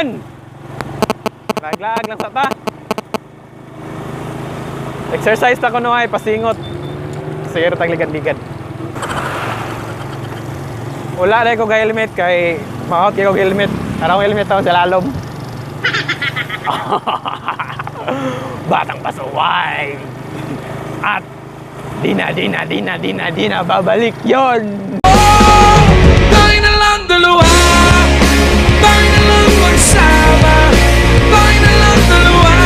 Yun! Lag-lag lang sa ta. Exercise ta ko no ay pasingot. Sige tag ligad-ligad. Wala na ko helmet kay maot kay ko helmet. Araw helmet ako sa lalom. Batang pasuway. At di na babalik yon. Tayo na lang dalawa, tayo na lang magsama, tayo na lang dalawa,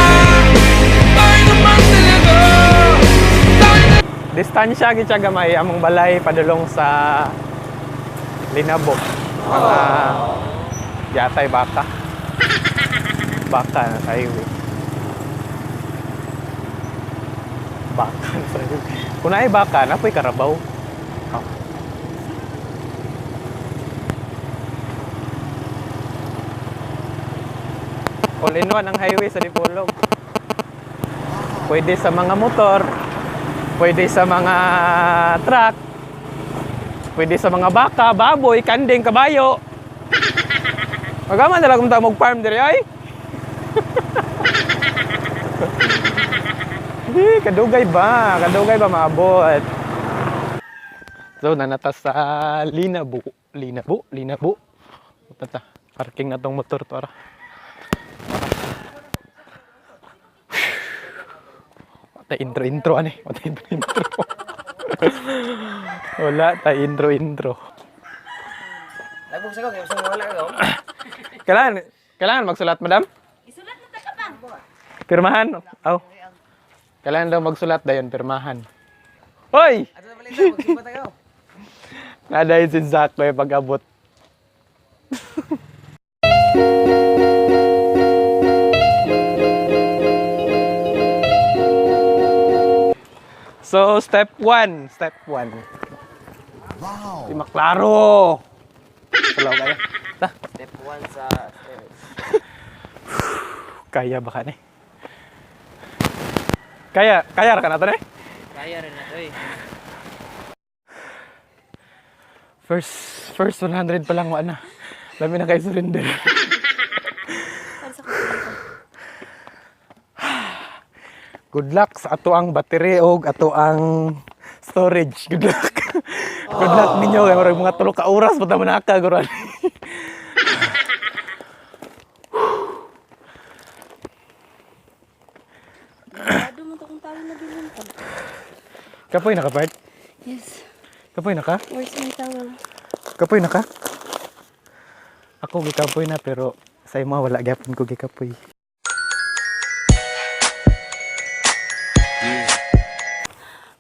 tayo naman talaga, tayo na... Distansya gid siya gamay among balay padulong sa Linabo. Mga yatay baka. Baka na sa highway. Baka na sa highway. Kung naay baka, napoy karabaw. Oh. All in one ang highway sa Dipolog. Pwede sa mga motor, pwede sa mga truck, pwede sa mga baka, baboy, kanding, kabayo. Magaman talaga kung tayo mag-farm diri ay. Kadugay ba maabot. So nanatas sa Linabo. Tata, parking na tong motor to ara. Mata intro ani, mata intro. Wala ta intro. Nagbuksa ko, kaya gusto mo wala ko. Kailangan magsulat, madam? Isulat na ka pa. Pirmahan? Aw. Kailangan daw magsulat dayon, pirmahan. Hoy! Ato na balita, magsipa tayo. Nadayin si Zach ko yung pag-abot. So, step 1. Wow! Di maklaro! Salaw kayo. Ta? Step 1 sa stairs. Kaya ba ka ni? Kaya ka na to ni? Kaya rin na to eh. First 100 pa lang wala na. Lami na kayo surrender. Good luck sa ato ang battery o ato ang storage. Good luck. Good luck ninyo kay marag mga 3 ka oras pa ta manaka guran.Ado mo to kung tali na bilhin ka. Kapoy na ka, Bart? Yes. Kapoy na ka? Where's my towel? Kapoy na ka? Ako gikapoy na pero sa imo wala gyapon ko gikapoy.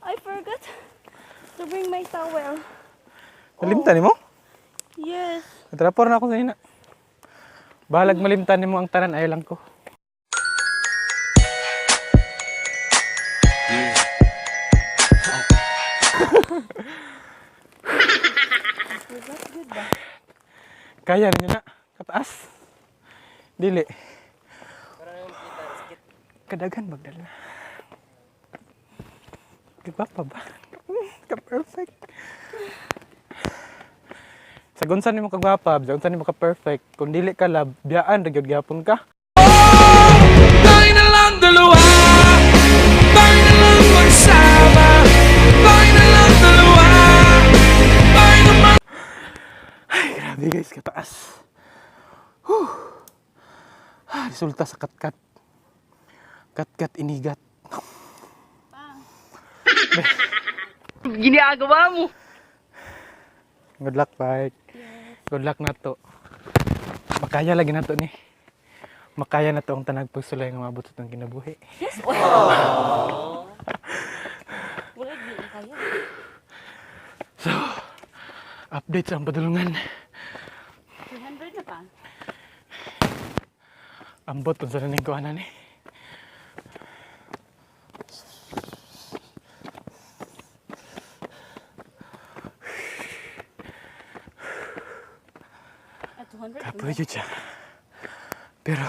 I forgot to bring my towel. Malimtan nimo? Yes. Natrapor na ako sa ina. Bahalag malimtan nimo ang tanan ayo lang ko. Is that good ba? Kaya ninyo na. Kataas. Dili. Kadagan magdala. Diba pa ba? Ka-perfect. Sagunsan nimo kagwapa, sagunsan nimo ka-perfect. Kung dili ka lab, biyaan ra gyud gyapon ka. Tayo na lang dalawa, tayo na lang magsama, tayo na lang dalawa, tayo naman... Ay, grabe guys, kataas. Resulta sa katkat. Katkat inigat. Ginagawa mo! Good luck, Park. Good luck na to. Makaya lagi na to ni. Makaya na to ang tanag pagsulay ng mabot sa itong kinabuhi. Yes. Wala din kaya. So, update sa ang padulungan. 300 na pa. Ambot kung saan naning kuhanan eh. At 200. Kapoy yun siya. Pero,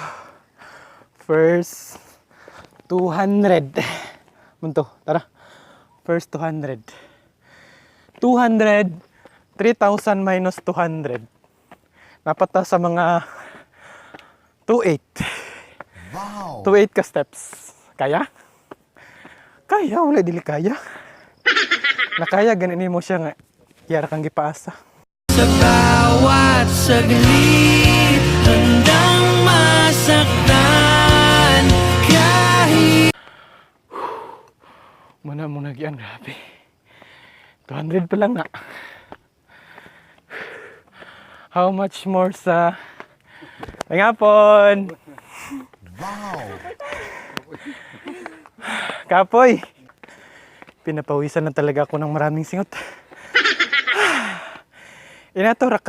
first 200. Munto, tara. First 200. 200, 3,000 minus 200. Napata sa mga 2.8. Wow. 2.8 ka steps. Kaya? Kaya, wala dili kaya. Nakaya, ganin mo siya nga. Yara kang gipaasa. Sa bawat saglit, handang masaktan kahit Muna mo nagyan, grabe. 200 pa lang na. How much more sa... Ay nga pon! Wow! Kapoy! Pinapawisan na talaga ako ng maraming singot. Inatura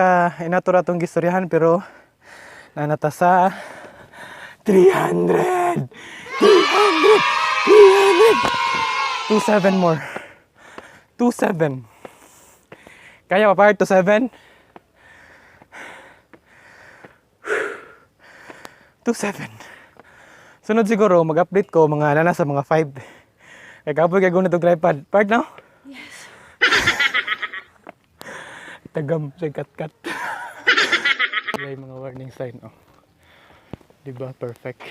tong gistoryahan pero nanata sa 300! 27 more. 27. Kaya pa part 27? 27. Sunod siguro, mag-update ko mga nasa mga 5. Kaya kapoy kaya gawin na itong tripod. Part now? Yes. Tagam sa kat-kat. May mga warning sign. Oh. Diba? Perfect.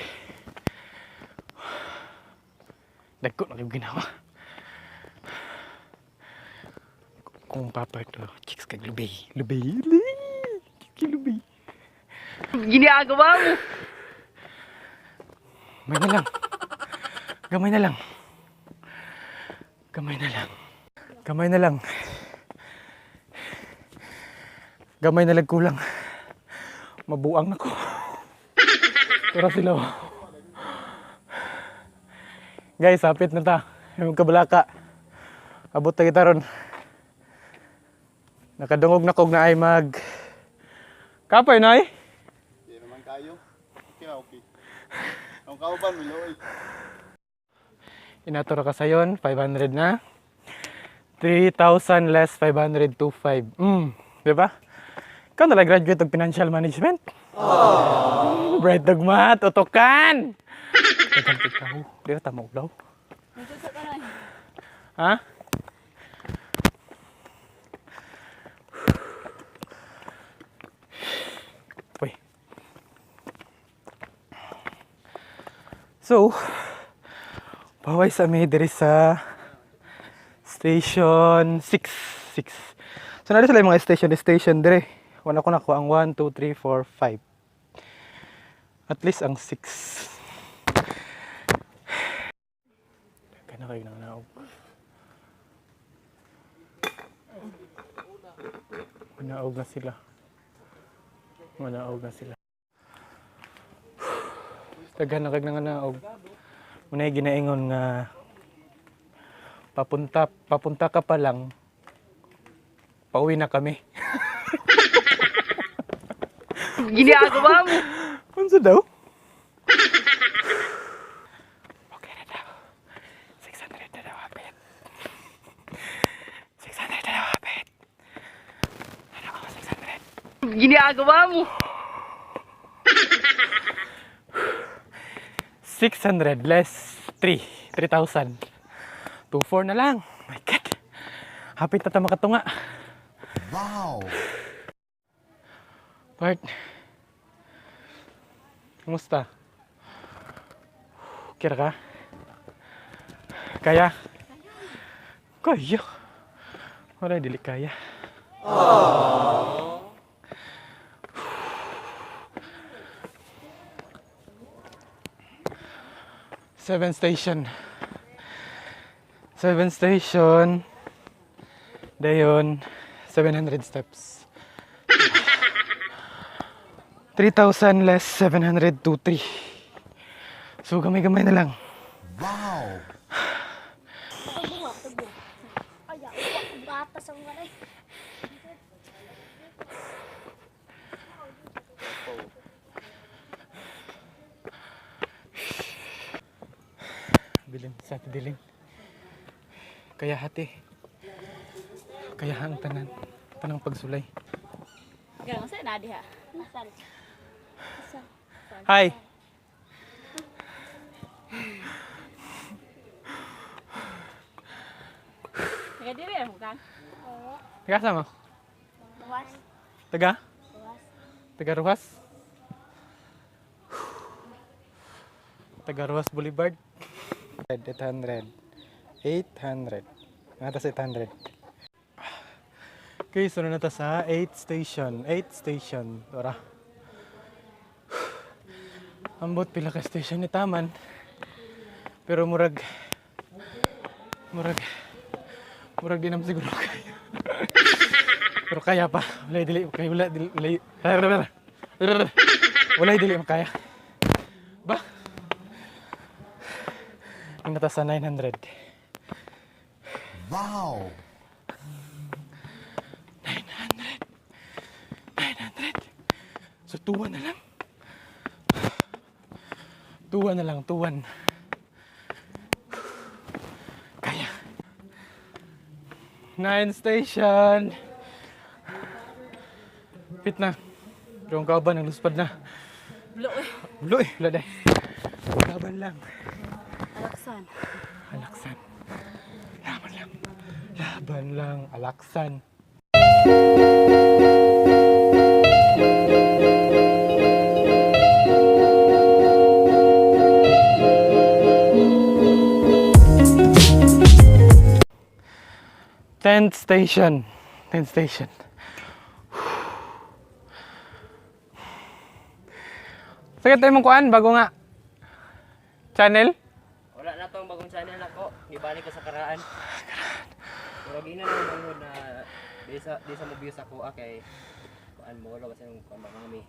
Dagko na yung ginawa. Kung papa ito, chicks kag lubay. Lubay. Chicks lubay. Ginagawa mo! Gamay na lang. Gamay na lang. Gamay na lang. Gamay na lang. Gamay na lang kulang. Mabuang ako. Tara sila. Guys, hapit na ta. Yung kabalaka. Abot na kita ron. Nakadungog na kog na ay mag... Kapoy, Noy? Hindi naman kayo. Okay na, okay. Ang kauban, Miloy. Inatura ka sa yon, 500 na. 3,000 less 500 to 5. Di ba? Ikaw nalang graduate ng financial management. Bright dog math, utokan! Tagang ikaw. Di na tama ulaw. Medyo sa kanay. Ha? Uy. So, baway sa may diri sa station 6. So, nari sila yung mga station diri. Wala ko nakuha ang 1, 2, 3, 4, 5. At least ang 6. Kaya na kayo nang naog. Manaog na sila. Manaog na sila. Taga na kayo nang naog. Muna yung ginaingon nga papunta ka pa lang, pauwi na kami. Ginagawa mo! Ano daw? Okay na daw. 600 na daw hapit. 600 na daw hapit. Ano ko, 600? Ginagawa mo! 600 less 3,000. 2,400 na lang. My God. Hapit na tayo makatunga. Wow. Bart. Kumusta? Kira ka? Kaya? Kaya? Wala, dili kaya. Seven station. Dayon, 700 steps. 3,000 less 700 to 3. So, gamay-gamay na lang. Wow! Ay, ako batas ang walay. Bilin, sa ati diling. Kaya hati. Kaya ang tanang pagsulay. Ganun sa'yo na diha. Nasaan? Hi! Taga di ba mo kan? Taga sama? Luwas. Taga? Luwas. Taga Ruhas? Tagarwas Boulevard. 800. 800. Natas 800. Okay, so na sa 8 station. 8 station. Tora. Ambot pila ka station ni Taman. Pero murag di naman siguro kaya. Pero kaya pa. Wala dili makaya. Ba? Ang natas sa 900. Wow! 900. So, tuwan na lang. Tuwan. Kaya. 9 station. Pit na. Yung kauban, ang luspad na. Bulo eh. Wala dahil. Laban lang. Alaksan. Laban lang. Alaksan. Tenth station. Sige tayo mong kuan, bago nga. Channel? Wala na tong bagong channel ako. Gibalik ko sa karaan. Pero gina na naman na di sa mo views ako kay kuan mo wala kasi yung kuan ba kami.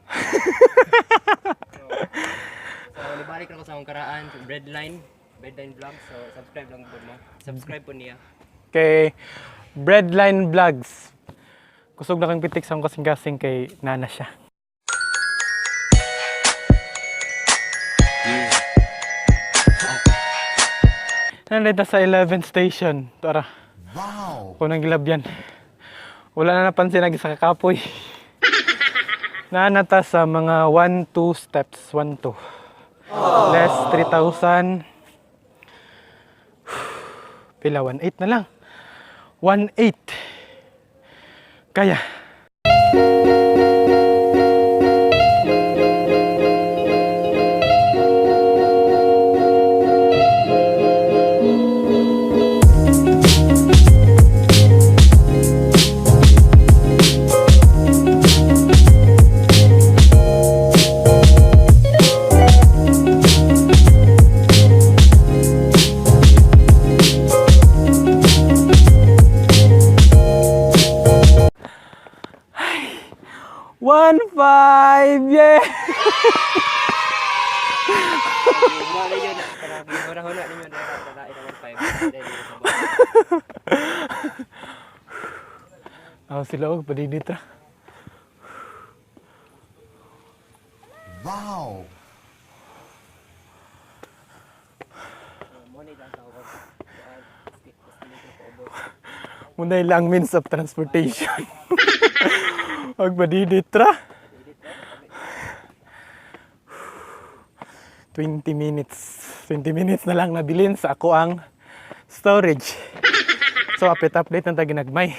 So nibalik na ko sa akong karaan, Breadline vlog. So subscribe lang po mo. Subscribe po niya. Kay Breadline Vlogs. Kusog na kang pitik sa akong kasing-kasing kay Nana siya. Nandito sa 11th station. Tara. Wow! Kung nang gilabyan. Wala na napansin lagi sa kakapoy. Nanata sa mga 1-2 steps. 1-2. Less 3,000. Pila? 1,800 na lang. 1,800. Kaya. One five, yeah! Wala yun. Parang huna ninyo na ina 1.5. Oh, sila og pwede dito. Wow! Muna ilang means of transportation. Og pwede dito. 20 minutes na lang nabilin sa ako ang storage. So, update na tayo ginagmay.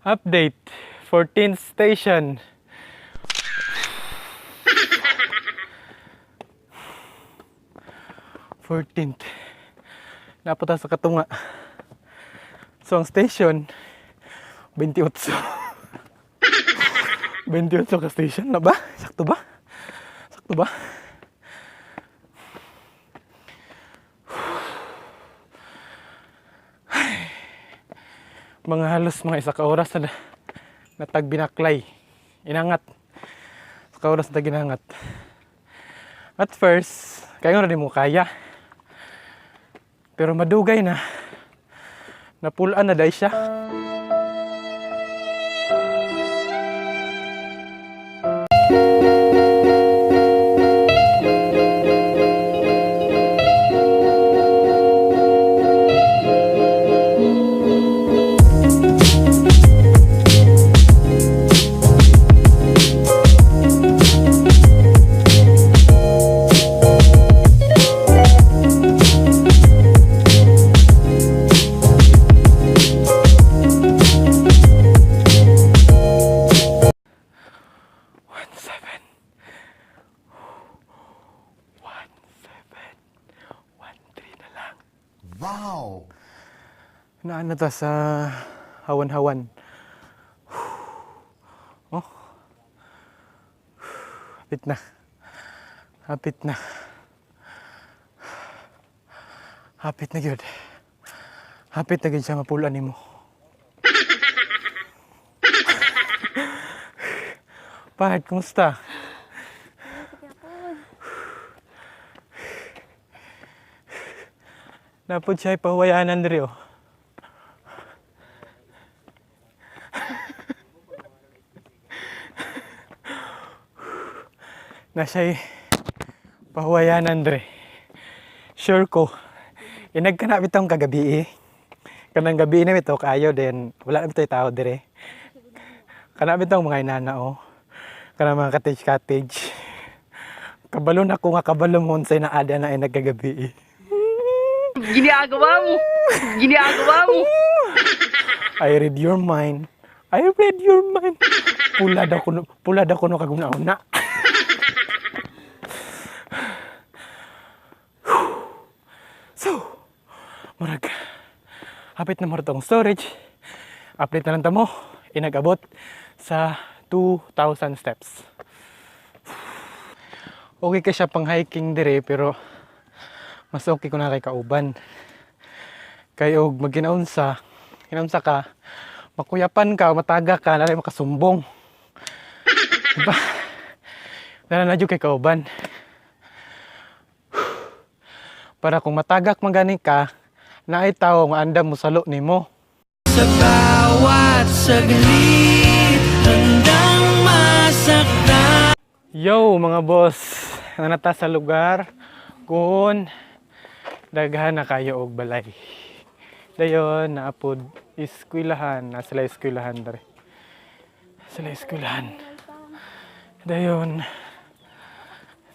Update. 14th station. Napunta sa Katunga. So, ang station, 28. 28 ka station na ba? Sakto ba? Mga halos mga isa ka oras na natagbinaklay. Inangat. Sa oras na ginangat. At first, kayo na rin mo kaya. Pero madugay na. Napulaan na dahil siya. Wala na ta sa hawan-hawan. Oh. Hapit na. Hapit na. Hapit na gyud. Hapit na gyud siya mapulan nimo. Pahad, kumusta? Napod siya ipahuwayanan diri oh. Na siya'y pahuwayanan diri. Sure ko. Inag ka na bitong kagabi eh. Kanang gabi na bitaw kayo din. Wala na bitaw tao diri. Kana bitong mga inana oh. Kana mga cottage. Kabalon ako nga kabalon mo unsay na ada na ay nagkagabi eh. Ginagawa mo. Ginagawa mo. I read your mind. I read your mind. Pula daw kuno kaguna-una. So, murag hapit na mo tong storage. Update na lang tamo. Inag-abot sa 2,000 steps. Okay ka siya pang hiking dire pero mas okay ko na kay kauban. Kayo maginaunsa ka, makuyapan ka, mataga ka, nalay makasumbong. Diba? Nananadyo kay kauban. Para kung matagak magani ka, naay tao maandam mo salo nimo. Sa bawat saglit handang masaktan. Yo mga boss, nanata sa lugar kung daghan na kayo og balay. Dayon naapod eskwelahan, na sila eskwelahan dere. Sila eskwelahan. Dayon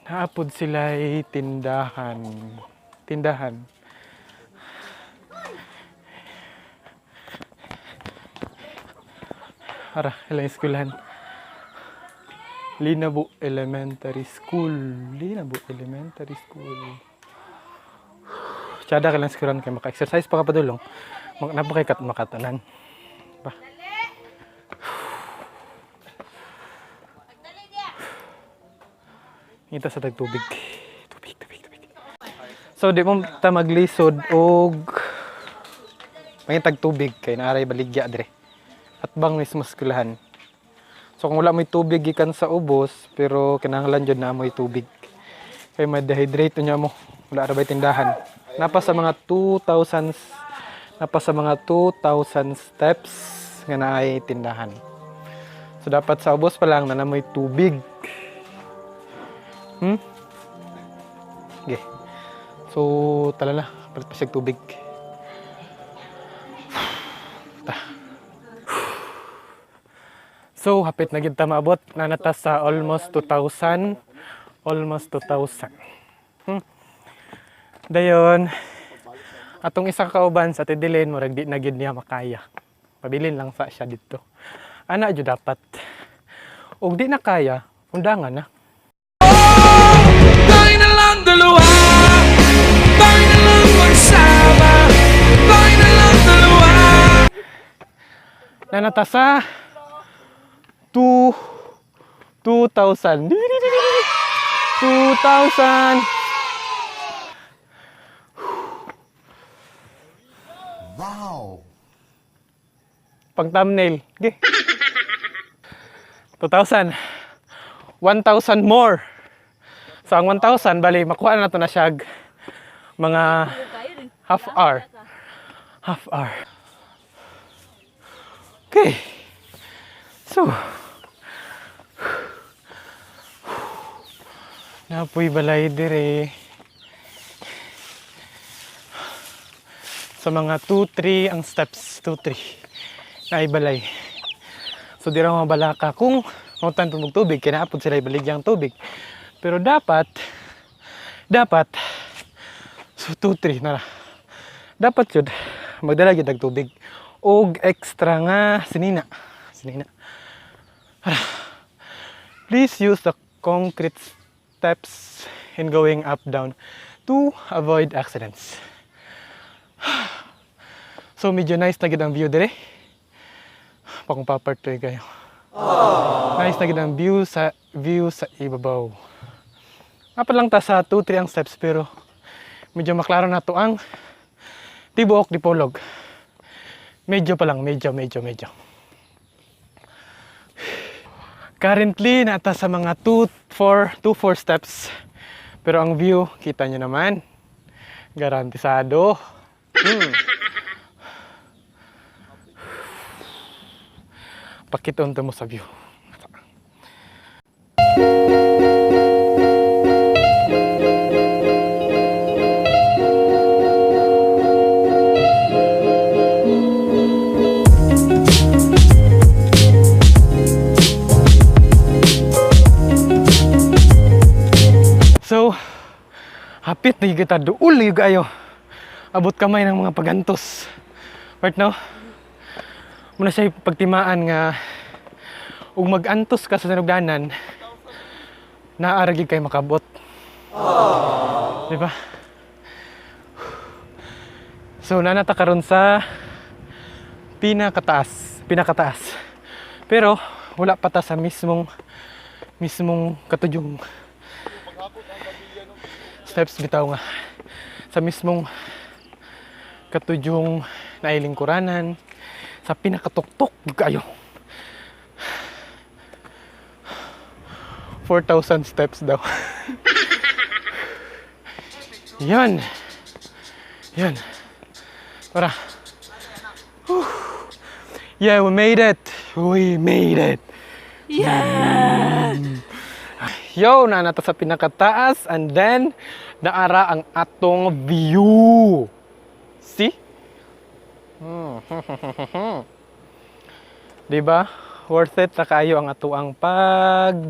naapod sila tindahan. Ara, ilang eskwelahan. Linabo Elementary School. Tsada ka lang eskwelahan kayo maka-exercise pa kapadulong. Napakaikat makatanan. Ba? Ngita sa tagtubig. Tubig. So, di mo ta maglisod og mangitag tubig kay naaray baligya dire. At bang mismo eskwelahan. So kung wala mo'y tubig gikan sa ubos, pero kinahanglan jud na mo'y tubig. Kay ma-dehydrate niya mo. Wala ra bay tindahan. Napa sa mga 2,000 steps nga naay tindahan. So dapat sa ubos pa lang na mo'y tubig. Okay. So tala na, palit pa siya tubig. So, hapit na gid ta maabot na nata sa almost 2,000. Dayon, atong isa ka kauban sa tidilin murag di na gid niya makaya. Pabilin lang sa siya dito. Ana jud dapat. Ug di na kaya, undangan na. Tayo na lang dalawa. Tayo na lang magsama. Tayo na lang dalawa. Na nata sa 2,000. 2,000. Wow! Pang thumbnail. Okay. 2,000. 1,000 more. So ang 1,000 bali makuha na to na siya mga half hour. Okay. So, napoy balay dire. Sa mga 2-3 ang steps, 2-3 na ibalay. So, di ra mabalaka kung mautan tumog tubig, kinaapod sila ibaligyang tubig. Pero dapat, so 2-3 na. Dapat yun, magdala yun ng tubig. Og extra nga sinina. Please use the concrete steps in going up down to avoid accidents. So medyo nice na gid ang view dire. Pakong papartoy kayo. Nice na gid ang view sa ibabaw. Apa lang ta sa 2-3 ang steps pero medyo maklaro na to ang tibuok dipolog. Medyo pa lang, medyo. Currently nata sa mga 2-4 steps. Pero ang view, kita nyo naman. Garantisado. Pakiton mo sa view. So, hapit na kita duol yung ayo. Abot kamay ng mga pagantos. Right now, muna siya pagtimaan nga ug magantos ka sa sinugdanan, naaragi kay makabot. Di ba? So, nanata karon sa pinakataas. Pero, wala pa ta sa mismong katudyung steps bitaw nga sa mismong katudyung nailingkuranan sa pinakatuktok kayo 4,000 steps daw. Yan para yeah, we made it. Yo, nanata sa pinakataas and then naara ang atong view. See? Diba? Worth it na kayo ang atuang pag-antos.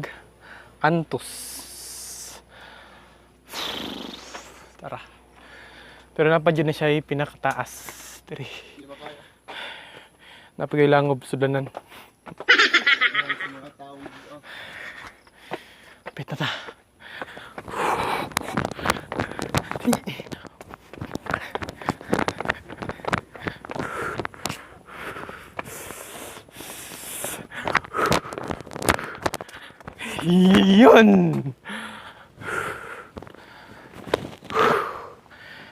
Tara. Pero napadyan na siya pinakataas. Tiri. Napagailangob sudanan. Pita ta. Yun!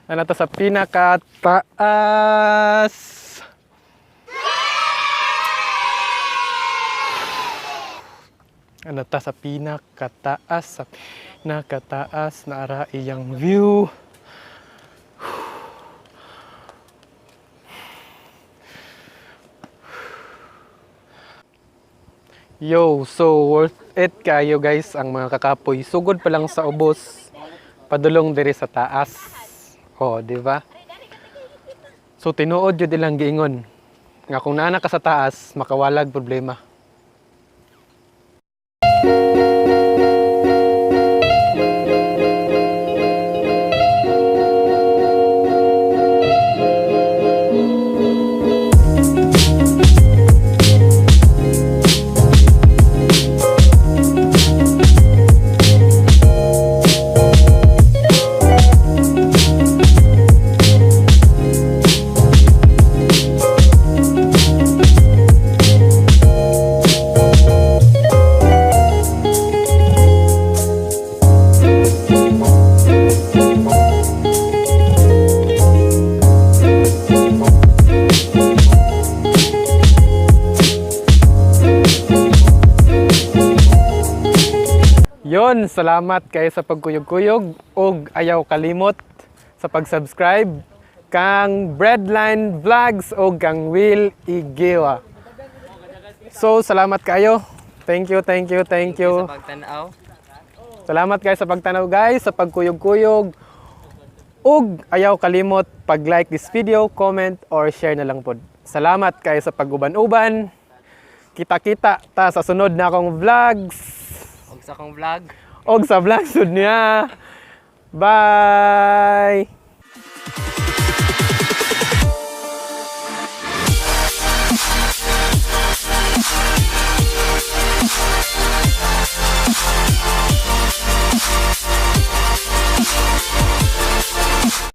Nanata sa pinakataas. Nanata sa pinakataas. Na ara iyang view. Yo, so worth it kayo guys ang mga kakapoy. Sugod pa lang sa ubos, padulong diri sa taas. Oh, di ba? So tinuod jud ilang giingon nga kung naana ka sa taas, makawalag problema. Yon, salamat kayo sa pagkuyog-kuyog ug ayaw kalimot sa pag-subscribe kang Breadline Vlogs o kang Will Igiwa. So, salamat kayo. Thank you. Sa pagtanaw. Salamat kayo sa pagtanaw guys, sa pagkuyog-kuyog. Ug ayaw kalimot pag-like this video, comment, or share na lang po. Salamat kayo sa pag-uban-uban. Kita-kita ta sa sunod na akong vlogs. Og sa akong vlog. Og sa vlog sud niya. Bye!